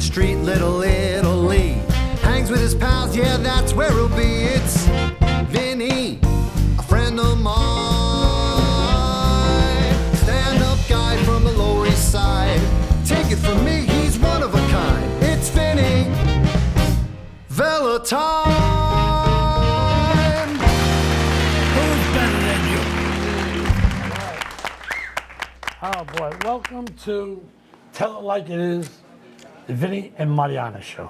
Street, Little Italy. Hangs with his pals, yeah, that's where he'll be. It's Vinny, a friend of mine. Stand-up guy from the Lower East Side. Take it from me, he's one of a kind. It's Vinny Valentine. Who's better than you? Oh boy, welcome to Tell It Like It Is, the Vinny and Mariana show.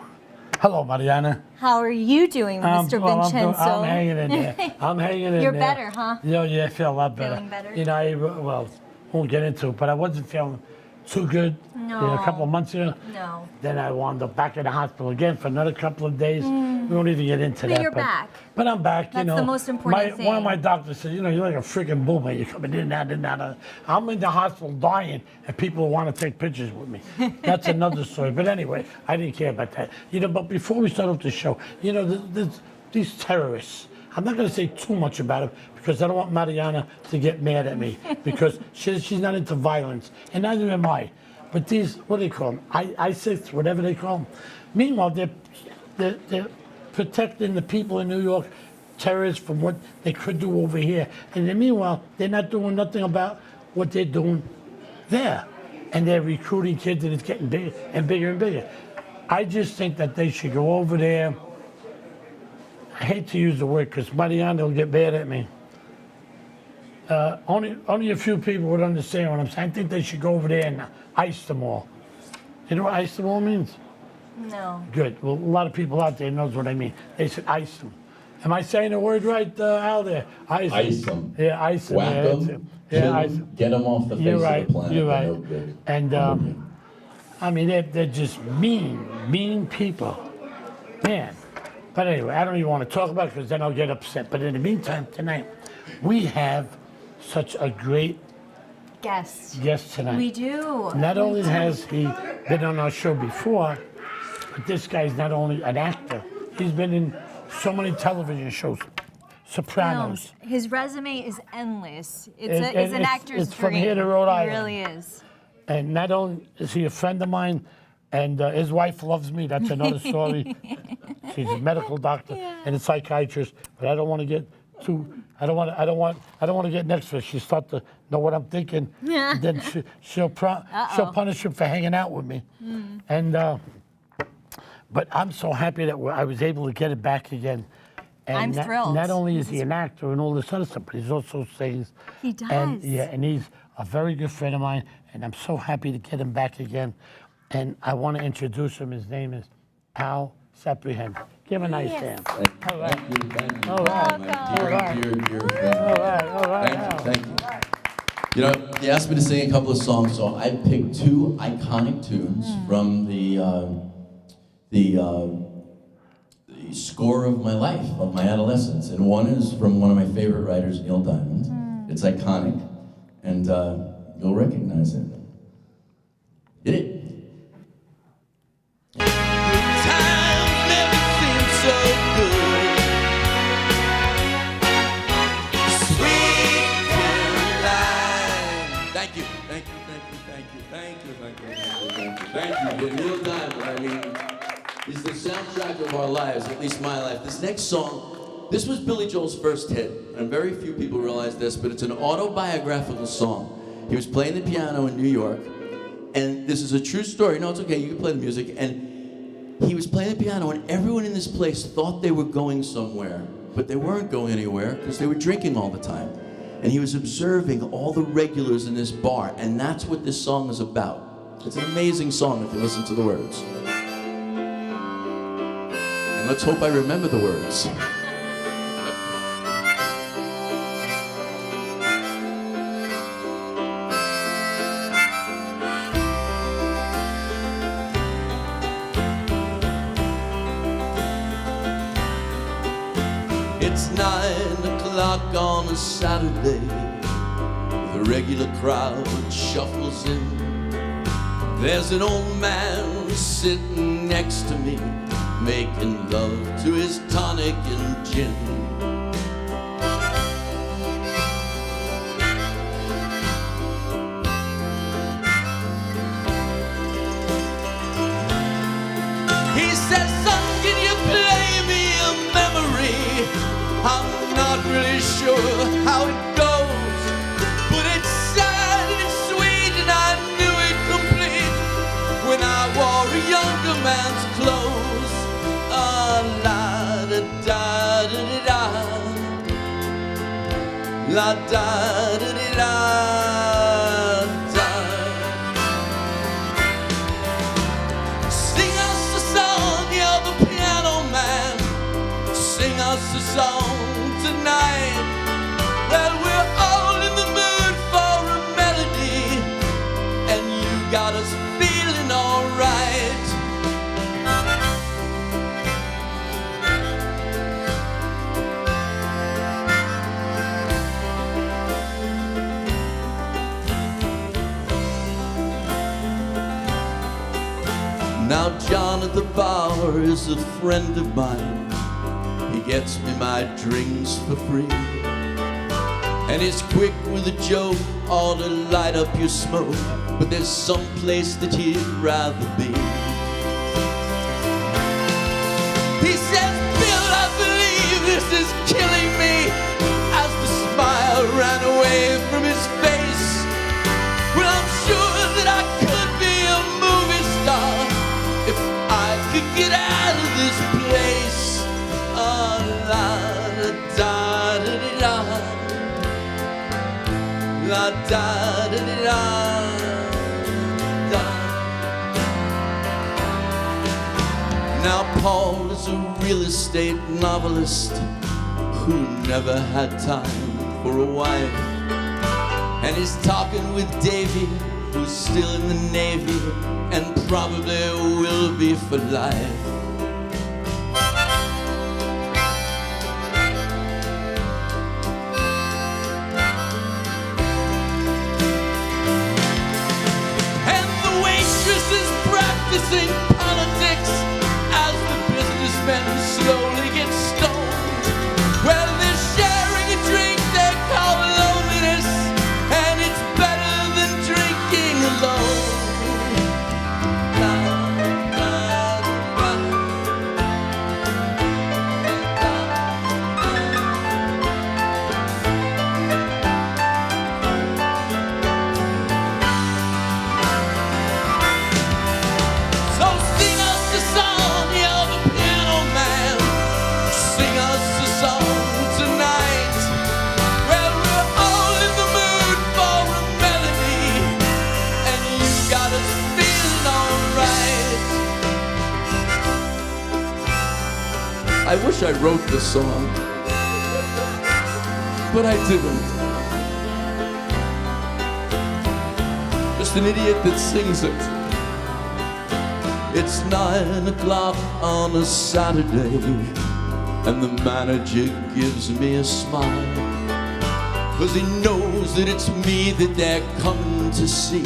Hello, Mariana. How are you doing, Mr. Vincenzo? I'm hanging in there. I'm hanging in there. You're better, huh? Yeah, I feel a lot better. Feeling better? You know, well, won't get into it, but I wasn't feeling too good. No. You know, a couple of months ago. No. Then I wound up back in the hospital again for another couple of days. We won't even get into that. But you're back. But I'm back, That's the most important thing. One of my doctors said, you know, you're like a freaking boomer. You're coming in and out and out. I'm in the hospital dying, and people want to take pictures with me. That's another story. But anyway, I didn't care about that. You know, but before we start off the show, you know, these terrorists, I'm not going to say too much about them because I don't want Mariana to get mad at me because she's not into violence, and neither am I. But these, what do they call them? ISIS, whatever they call them. Meanwhile, they're protecting the people in New York, terrorists, from what they could do over here. And then meanwhile, they're not doing nothing about what they're doing there. And they're recruiting kids, and it's getting bigger and bigger and bigger. I just think that they should go over there. I hate to use the word because Mariana will get mad at me. Only a few people would understand what I'm saying. I think they should go over there and ice them all. You know what ice them all means? No. Good. Well, a lot of people out there knows what I mean. They should ice them. Am I saying the word right, Al? There, Ice them. Yeah, ice them. Whack them. Yeah, ice them. Get them off the face You're of right. the planet. You're right. No good. And I mean, they're just mean people, man. But anyway, I don't even want to talk about it because then I'll get upset. But in the meantime, tonight we have such a great Guest. guest tonight. We do. Not only has he been on our show before, but this guy's not only an actor, he's been in so many television shows. Sopranos. Films. His resume is endless. It's an actor's it's from dream. here to Rhode Island. It really is. And not only is he a friend of mine, and his wife loves me. That's another story. She's a medical doctor and a psychiatrist, but I don't want to get too. I don't want to get next to her. She'll start to know what I'm thinking. Yeah. Then she'll punish him for hanging out with me. And but I'm so happy that I was able to get it back again. And I'm thrilled. Not only is he an actor and all this other stuff, but he's also sings. He does. And he's a very good friend of mine, and I'm so happy to get him back again. And I want to introduce him. His name is Al Sapienza. Give him a nice hand. Thank you. All right. My Welcome. dear All right. Thank you. You know, you asked me to sing a couple of songs, so I picked two iconic tunes from the score of my life, of my adolescence. And one is from one of my favorite writers, Neil Diamond. It's iconic, and you'll recognize it. Hit it. Thank you. Neil Diamond, I mean, he's the soundtrack of our lives, at least my life. This next song, this was Billy Joel's first hit, and very few people realize this, but it's an autobiographical song. He was playing the piano in New York, and this is a true story. No, it's okay, you can play the music. And he was playing the piano, and everyone in this place thought they were going somewhere, but they weren't going anywhere because they were drinking all the time. And he was observing all the regulars in this bar, and that's what this song is about. It's an amazing song if you listen to the words. And let's hope I remember the words. It's 9 o'clock on a Saturday. The regular crowd shuffles in. There's an old man sitting next to me, making love to his tonic and gin. La da da da da. Sing us a song, you're the piano man. Sing us a song tonight. Well, we're all in the mood for a melody, and you got us feeling alright. Now John at the bar is a friend of mine. He gets me my drinks for free, and he's quick with a joke or to light up your smoke, but there's some place that he'd rather be. He says, Bill, I believe this is killing me, as the smile ran away from his face. Well, I'm sure that I could be a movie star if I could get out of this place. Oh, la da da da da, la da da da da. Now Paul is a real estate novelist who never had time for a wife, and he's talking with Davy, who's still in the Navy and probably will be for life. And the waitress is practicing politics as the businessmen slowly get stoned. Well, they're sharing a drink they call loneliness, and it's better than drinking alone. So sing us a song, you're the piano man. Sing us a song tonight. Well, we're all in the mood for a melody, and you got us feeling alright. I wish I wrote this song, but I didn't. Just an idiot that sings it. It's 9 o'clock on a Saturday, and the manager gives me a smile, 'cause he knows that it's me that they're coming to see,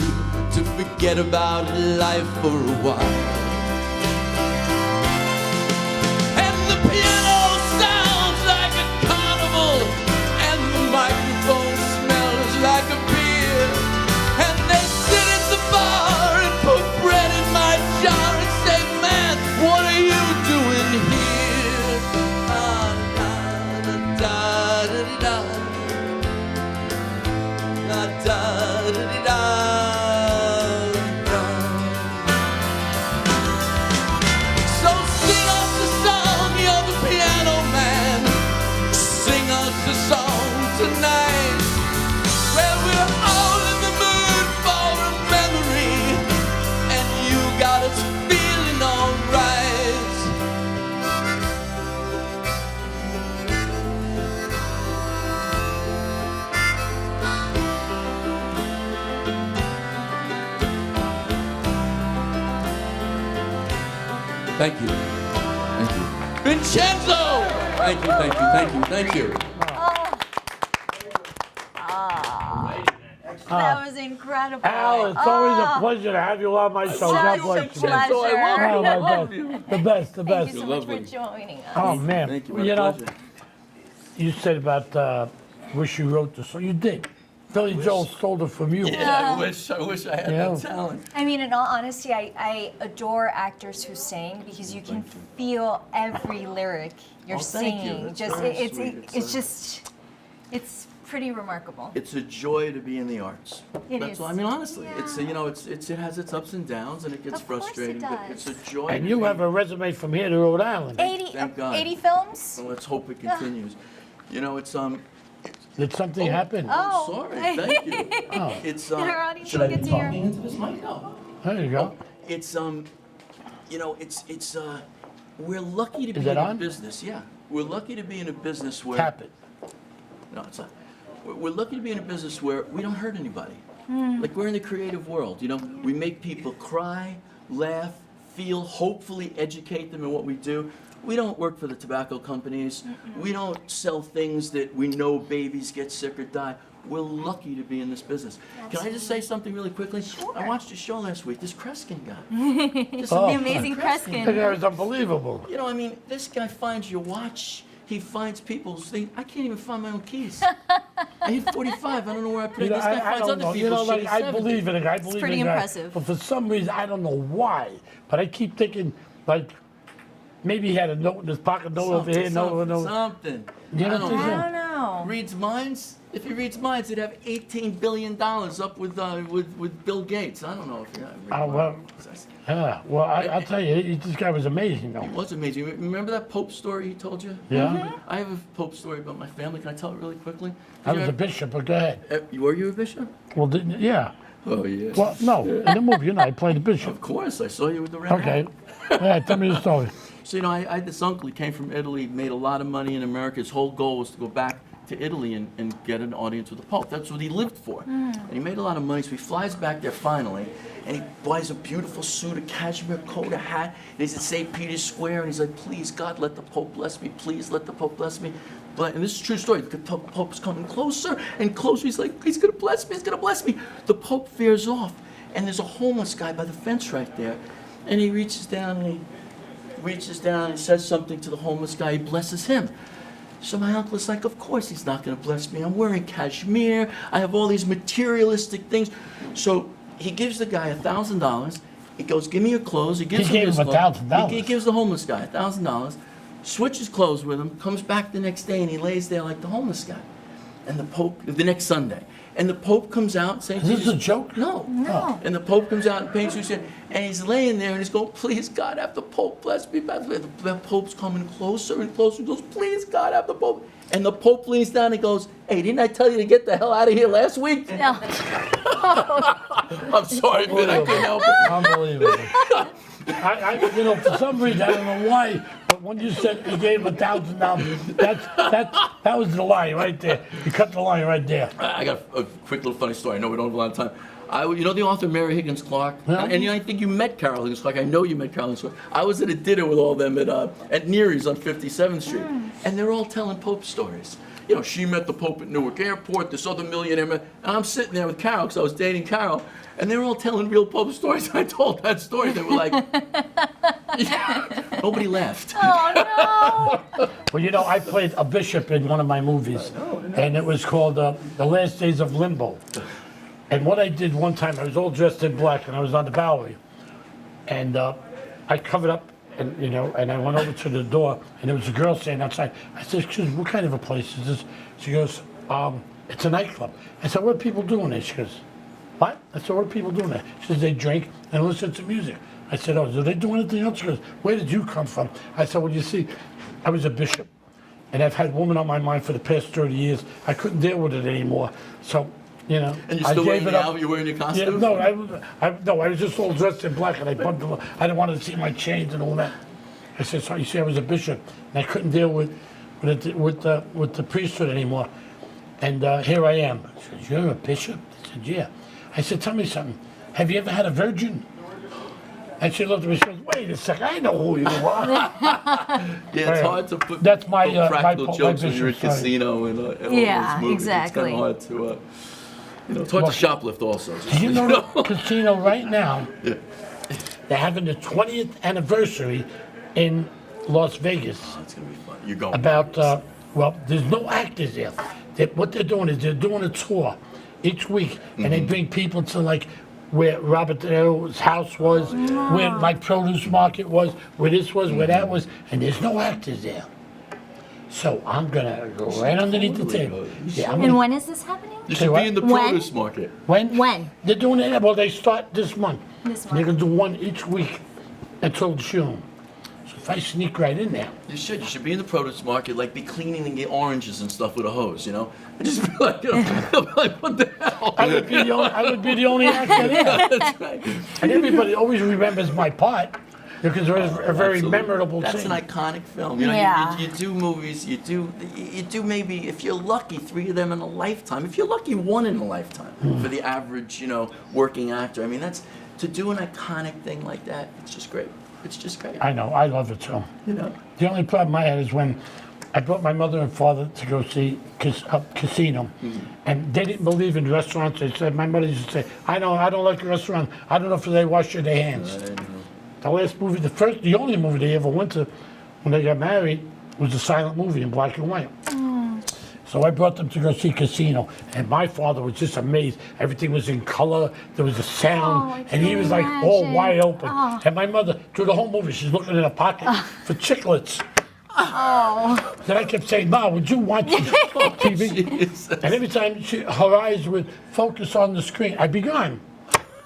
to forget about life for a while. And the piano sounds like a carnival, and the microphone smells like a beer, and they sit at the bar and put bread in my jar and say, man, what are you doing here? Ah, da, da, da, da, da, da, da, da, da, da. So sing us a song, you're the piano man. Sing us a song tonight. Well, we're all in the mood for a memory, and you got us feeling alright. Thank you. Thank you. Vincenzo! Thank you, thank you, thank you, thank you. That was incredible. Al, it's always a pleasure to have you on my show. God Such a bless you. pleasure. Oh, my God. The best, the Thank best. you so much for joining us. Oh, man. Thank you, You know, pleasure. you said about wish you wrote the song. You did. Billy Joel stole it from you. Yeah, I wish I had Yeah. that talent. I mean, in all honesty, I adore actors who sing because you can feel every lyric you're Oh, thank you. singing. That's Just very it's sweet. it's pretty remarkable. It's a joy to be in the arts. It That's is. all. I mean, honestly, Yeah. it's it has its ups and downs, and it gets Of course it frustrating. But does. it's a joy. And to you be- have a resume from here to Rhode Island. 80, Thank God. 80 films? So let's hope it continues. You know, it's Did something happen? Oh. Sorry, thank you. It's Our audience should I get be to hear. talking into this mic? No. There you go. It's you know, it's we're lucky to be Is in it a on? business. Yeah, we're lucky to be in a business where. Tap it. No, it's not. We're lucky to be in a business where we don't hurt anybody. Like we're in the creative world, you know. We make people cry, laugh, feel, hopefully educate them in what we do. We don't work for the tobacco companies. We don't sell things that we know babies get sick or die. We're lucky to be in this business. Can I just say something really quickly? Sure. I watched a show last week. This Kreskin guy. The amazing That Kreskin. guy was unbelievable. You know, I mean, this guy finds your watch. He finds people's things. I can't even find my own keys. I hit 45. I don't know where I put it. You know, This guy I finds don't other know. people's You know, shit. like, He's I 70. believe in it. I believe pretty in it. impressive. But for some reason, I don't know why, but I keep thinking, like, maybe he had a note in his pocket, note over here, note over there. Something. You know I what don't I'm I saying? don't know. Reads minds. If he reads minds, he'd have $18 billion up with Bill Gates. I don't know if he read Oh, well. minds. Yeah, well, I'll tell you, this guy was amazing, though. It was amazing. Remember that Pope story he told you? Yeah? I have a Pope story about my family. Can I tell it really quickly? I Did was you a bishop, but go ahead. Were you a bishop? Well, didn't, yeah. Oh, yeah. Well, no, in the movie, you know, I played the bishop. Of course, I saw you with the red Okay. hat. Yeah, tell me the story. So, you know, I had this uncle. He came from Italy, made a lot of money in America. His whole goal was to go back to Italy and get an audience with the Pope. That's what he lived for. And he made a lot of money, so he flies back there finally, and he buys a beautiful suit, a cashmere coat, a hat, and he's at St. Peter's Square, and he's like, please, God, let the Pope bless me. Please, let the Pope bless me. And this is a true story. The Pope's coming closer and closer. He's like, he's going to bless me. He's going to bless me. The Pope veers off, and there's a homeless guy by the fence right there, and he reaches down, and he says something to the homeless guy. He blesses him. So my uncle is like, of course he's not going to bless me. I'm wearing cashmere. I have all these materialistic things. So he gives the guy $1,000. He goes, give me your clothes. He gives He him gave his him clothes. $1,000. He gives the homeless guy $1,000, switches clothes with him, comes back the next day, and he lays there like the homeless guy. And the Pope, the next Sunday. And the Pope comes out saying, Is this a joke? No. No. And the Pope comes out and paints his shit, and he's laying there and he's going, please God, have the Pope bless me. The Pope's coming closer and closer. He goes, please God, have the Pope. And the Pope leans down and goes, hey, didn't I tell you to get the hell out of here last week? No. I'm sorry, man, I couldn't help it. Unbelievable. You know, for some reason, I don't know why, but when you said you gave him $1,000, that was the lie right there. You cut the line right there. I got a quick little funny story. I know we don't have a lot of time. You know the author Mary Higgins Clark? Yeah. And I think you met Carol Higgins Clark. I know you met Carol Higgins Clark. I was at a dinner with all of them at Neary's on 57th Street. And they're all telling Pope stories. You know, she met the Pope at Newark Airport, this other millionaire met, and I'm sitting there with Carol because I was dating Carol, and they were all telling real Pope stories. I told that story. They were like, yeah. Nobody laughed. Oh, no. Well, you know, I played a bishop in one of my movies, and it was called The Last Days of Limbo. And what I did one time, I was all dressed in black, and I was on the Bowery, and I covered up, and you know, and I went over to the door, and there was a girl standing outside. I said, "Excuse me, what kind of a place is this?" She goes, "It's a nightclub." I said, "What are people doing there?" She goes, "What?" I said, "What are people doing there?" She says, "They drink and listen to music." I said, "Oh, do they do anything else?" She goes, "Where did you come from?" I said, "Well, you see, I was a bishop, and I've had women on my mind for the past 30 years. I couldn't deal with it anymore, so." You know, And you're I still gave wearing it the up. album? You're wearing your Yeah, costume? no, I was just all dressed in black, and I bugged them. I didn't want to see my chains and all that. I said, "So you see, I was a bishop, and I couldn't deal with the priesthood anymore." And here I am. She said, "You're a bishop?" I said, "Yeah." I said, "Tell me something. Have you ever had a virgin?" And she looked at me. She goes, "Wait a second. I know who you are." Yeah, it's hard to put That's my, put practical my jokes when you're in bishop story. casino and all Yeah, those movies. exactly. It's kind of hard to, it's hard to shoplift also. just Do you so know the casino right now? Yeah. They're having the 20th anniversary in Las Vegas. It's going to be fun. You're going. About, well, there's no actors there. What they're doing is they're doing a tour each week, and they bring people to, like, where Robert De Niro's house was, where my produce market was, where this was, where that was, and there's no actors there. So I'm gonna go right underneath the table. Yeah, I'm And gonna, when is this happening? You Say should what? be in the When? produce market. when they're doing it, well, they start this month. This They're month. gonna do one each week until June. So if I sneak right in there. You should. You should be in the produce market, like be cleaning the oranges and stuff with a hose, you know? And just be like, you know, they'll be like, what the hell? I would be the only actor there. That's right. And everybody always remembers my part because it was a very Absolutely. memorable That's scene. an iconic film. You know, Yeah. you do movies, you do maybe, if you're lucky, 3 of them in a lifetime. If you're lucky, 1 in a lifetime for the average, you know, working actor. I mean, that's, to do an iconic thing like that, it's just great. It's just great. I know, I love it too. You know? The only problem I had is when I brought my mother and father to go see Casino, and they didn't believe in restaurants. They said, my mother used to say, I don't like a restaurant. I don't know if they wash their hands. The last movie, the only movie they ever went to when they got married was a silent movie in black and white. So I brought them to go see Casino, and my father was just amazed. Everything was in color, there was a sound, and he was like all wide open. And my mother, through the whole movie, she's looking in her pocket for chiclets. Then I kept saying, Ma, would you watch this TV? And every time her eyes would focus on the screen, I'd be gone.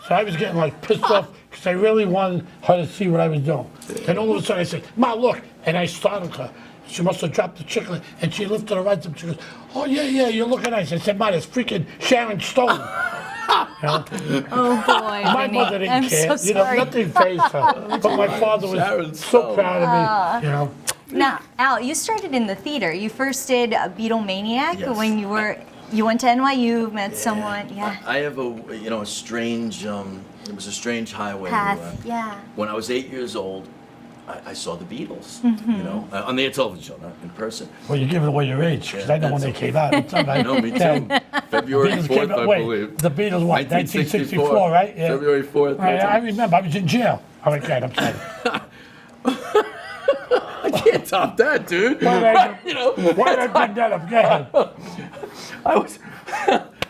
So I was getting like pissed off because I really wanted her to see what I was doing. Then all of a sudden I said, Ma, look, and I startled her. She must have dropped the chiclet, and she lifted her eyes up. She goes, oh, yeah, you're looking nice. I said, Ma, it's freaking Sharon Stone. You know? Oh boy, My Vinny. mother didn't I'm care. so You know, sorry. nothing fazed her. But my father Sharon was so Stone. proud of me, you know. Now, Al, you started in the theater. You first did Beatlemaniac Yes. when you went to NYU, met someone. Yeah. I have a strange, it was a strange highway. Path. Yeah. When I was 8 years old, I saw the Beatles, you know, on their television show, not in person. Well, you're giving away your age, because Yeah, I know when that's they came out. It's all right. No, me too. February Beatles 4th, came out, I wait, believe. the Beatles, what, 1964, right? Yeah. February 4th. I remember, I was in jail. All right, God, I'm sorry. I can't top that, dude. Why did I, You know, why did I bring that up? Go ahead.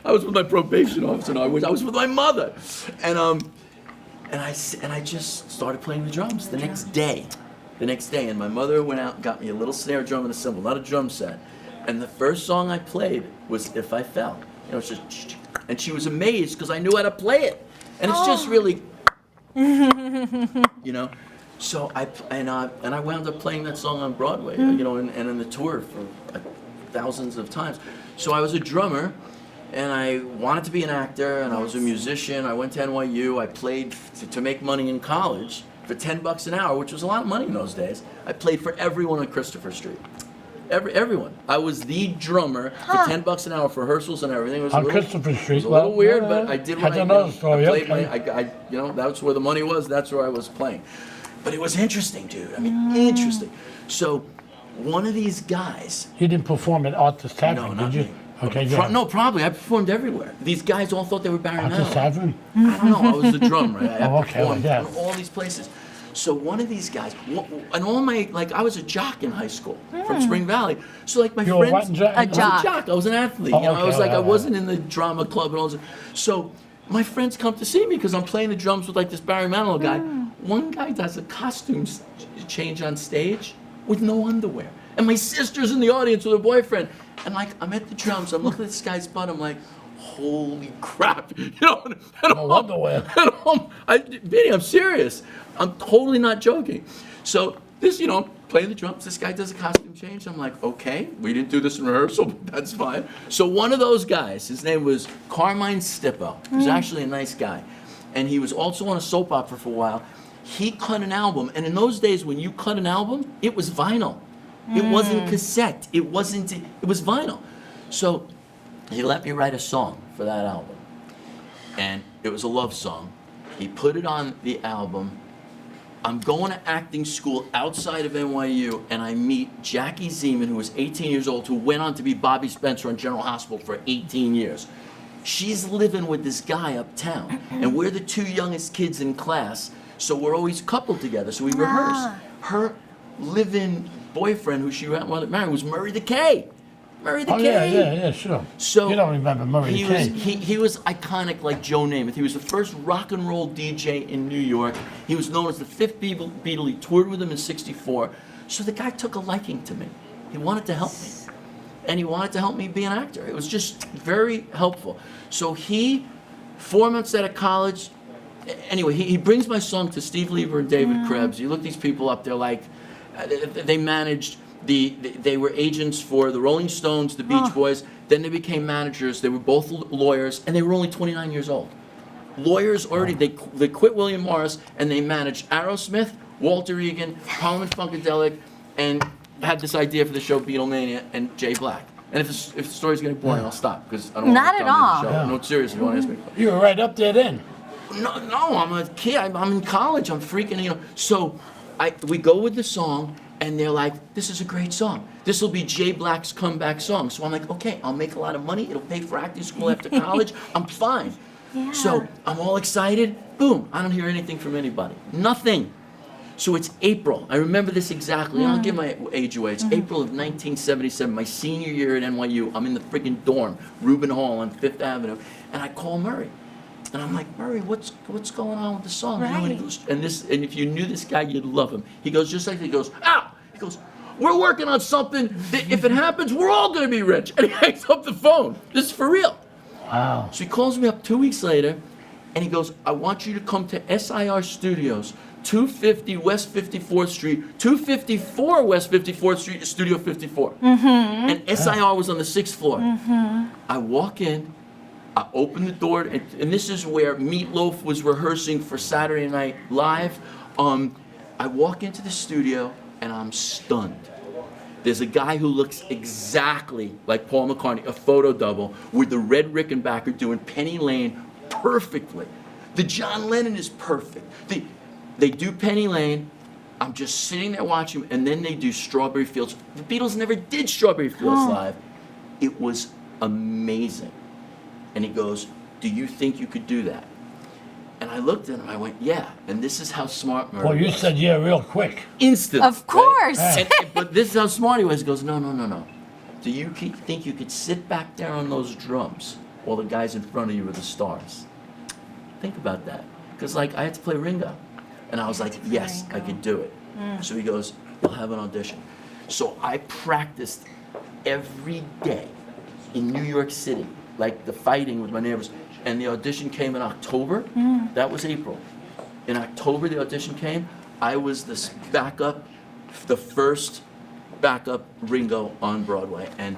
I was with my probation officer. No, I was with my mother, and I just started playing the drums the next day. And my mother went out and got me a little snare drum and a cymbal, not a drum set. And the first song I played was "If I Fell." You know, it's just, and she was amazed because I knew how to play it. And it's just really, you know. So I wound up playing that song on Broadway, you know, and in the tour for thousands of times. So I was a drummer, and I wanted to be an actor, and I was a musician. I went to NYU. I played to make money in college for $10 an hour, which was a lot of money in those days. I played for everyone on Christopher Street. Everyone. I was the drummer for $10 an hour for rehearsals and everything. It was On a little, Christopher it Street. was a little Well, weird, yeah, but I did what that's I, another story, I played okay. you know, that's where the money was. That's where I was playing. But it was interesting, dude. I mean, interesting. So one of these guys. You didn't perform at Artist Tavern, No, did not you? me. Okay, yeah. No, probably. I performed everywhere. These guys all thought they were Barry Artist Manilow. Tavern? I don't know. I was the drummer. I Oh, okay, performed yeah. in all these places. So one of these guys, and all my, like, I was a jock in high school from Spring Valley. So like my You were friends, what in jock? A I was jock. a jock. I was an athlete. Oh, You know, I was okay, like, I okay. wasn't in the drama club and all this. So my friends come to see me because I'm playing the drums with like this Barry Manilow guy. One guy does a costume change on stage with no underwear. And my sister's in the audience with her boyfriend. And like, I'm at the drums, I'm looking at this guy's butt, I'm like, holy crap. You know, and No underwear. Vinny, I'm serious. I'm totally not joking. So this, you know, playing the drums, this guy does a costume change. I'm like, okay, we didn't do this in rehearsal, but that's fine. So one of those guys, his name was Carmine Stippo. He was actually a nice guy. And he was also on a soap opera for a while. He cut an album, and in those days when you cut an album, it was vinyl. It wasn't cassette. It was vinyl. So he let me write a song for that album. And it was a love song. He put it on the album. I'm going to acting school outside of NYU, and I meet Jackie Zeman, who was 18 years old, who went on to be Bobby Spencer on General Hospital for 18 years. She's living with this guy uptown, and we're the 2 youngest kids in class, so we're always coupled together, so we rehearse. Her live-in boyfriend, who she wanted to marry, was Murray the K. Murray the Oh, K. yeah, sure. So you don't remember Murray he K. was he was iconic like Joe Namath. He was the first rock and roll DJ in New York. He was known as the 5th Beatle. He toured with him in '64. So the guy took a liking to me. He wanted to help me. And he wanted to help me be an actor. It was just very helpful. So he, 4 months out of college, anyway, he brings my song to Steve Lever and David Krebs. You look these people up, they're like, they managed they were agents for the Rolling Stones, the Beach Boys. Then they became managers. They were both lawyers, and they were only 29 years old. Lawyers already. They quit William Morris and they managed Aerosmith, Walter Regan, Parliament Funkadelic, and had this idea for the show Beatlemania and Jay Black. And if the story's getting boring, I'll stop because I don't want to Not at all. the show. No, seriously, you want to ask me? You were right up there then. No, I'm a kid. I'm in college. I'm freaking, So we go with the song, and they're like, this is a great song. This will be Jay Black's comeback song. So I'm like, okay, I'll make a lot of money. It'll pay for acting school after college. I'm fine. Yeah. So I'm all excited. Boom. I don't hear anything from anybody. Nothing. So it's April. I remember this exactly. I'll give my age away. It's April of 1977, my senior year at NYU. I'm in the freaking dorm, Rubin Hall on Fifth Avenue, and I call Murray. And I'm like, Murray, what's going on with the song? Right. And he goes, and if you knew this guy, you'd love him. He goes, just like he goes, ow! He goes, we're working on something that if it happens, we're all gonna be rich. And he hangs up the phone. This is for real. Wow. So he calls me up 2 weeks later, and he goes, I want you to come to SIR Studios, 250 West 54th Street, 254 West 54th Street, Studio 54. And SIR was on the 6th floor. I walk in, I open the door, and this is where Meatloaf was rehearsing for Saturday Night Live. I walk into the studio, and I'm stunned. There's a guy who looks exactly like Paul McCartney, a photo double, with the red Rickenbacker doing Penny Lane perfectly. The John Lennon is perfect. They do Penny Lane. I'm just sitting there watching, and then they do Strawberry Fields. The Beatles never did Strawberry Fields live. It was amazing. And he goes, do you think you could do that? And I looked at him, I went, yeah. And this is how smart Murray Well, you was. said yeah real quick. Instant. Of course. Right? But this is how smart he was. He goes, no. Do you think you could sit back there on those drums while the guys in front of you are the stars? Think about that. Because, I had to play Ringo. And I was like, yes, I could do it. So he goes, you'll have an audition. So I practiced every day in New York City, like the fighting with my neighbors. And the audition came in October. That was April. In October, the audition came. I was the first backup Ringo on Broadway. And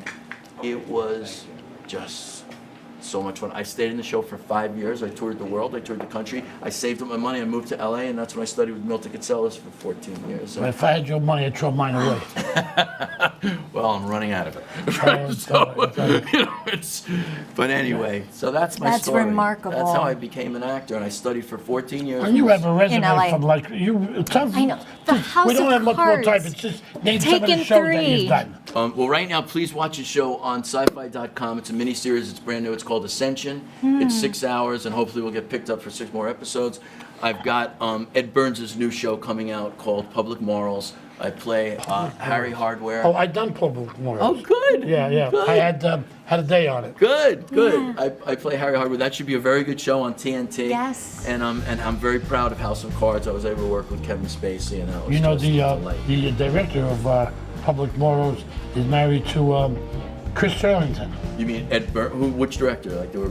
it was just so much fun. I stayed in the show for 5 years. I toured the world. I toured the country. I saved up my money. I moved to LA, and that's when I studied with Milton Katselas for 14 years. So. If I had your money, I'd throw mine away. Well, I'm running out of it. But anyway, so that's my That's story. remarkable. That's how I became an actor, and I studied for 14 years. And you have a LA. resume from I know. The House we don't of have much more Cards. time. It's just name some of the Taken shows that 3. you've done. Well, right now, please watch a show on SyFy.com. It's a miniseries. It's brand new. It's called Ascension. It's 6 hours, and hopefully we'll get picked up for 6 more episodes. I've got Ed Burns' new show coming out called Public Morals. I play Harry Hardware. Oh, I done Public Morals. Oh, good. Yeah. Good. I had a day on it. Good. I play Harry Hardware. That should be a very good show on TNT. Yes. And I'm very proud of House of Cards. I was able to work with Kevin Spacey, and that was You know, just a delight. the director of Public Morals is married to Chris Turlington. You mean Ed Burns? Which director? Like they were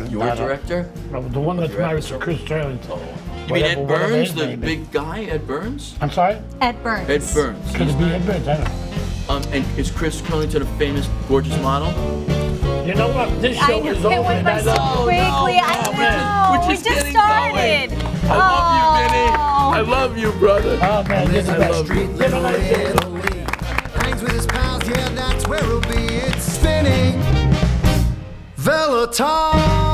your director? No, the one that's married to Chris Turlington. Oh. You mean Ed Whatever Burns, his the name is. big guy, Ed Burns? I'm sorry? Ed Burns. Ed Burns. Could it be Ed Burns? I don't know. And is Chris Turlington a famous, gorgeous model? You know what? This I show know, is it over. went and by I so love quickly. I know. We're We just just getting started. going. I love you, Vinny. I love you, brother. Oh, man, you're the I best. love you. You're the best. Italy. Hangs with his pals, yeah, that's where he'll be. It's Vinny Velotar.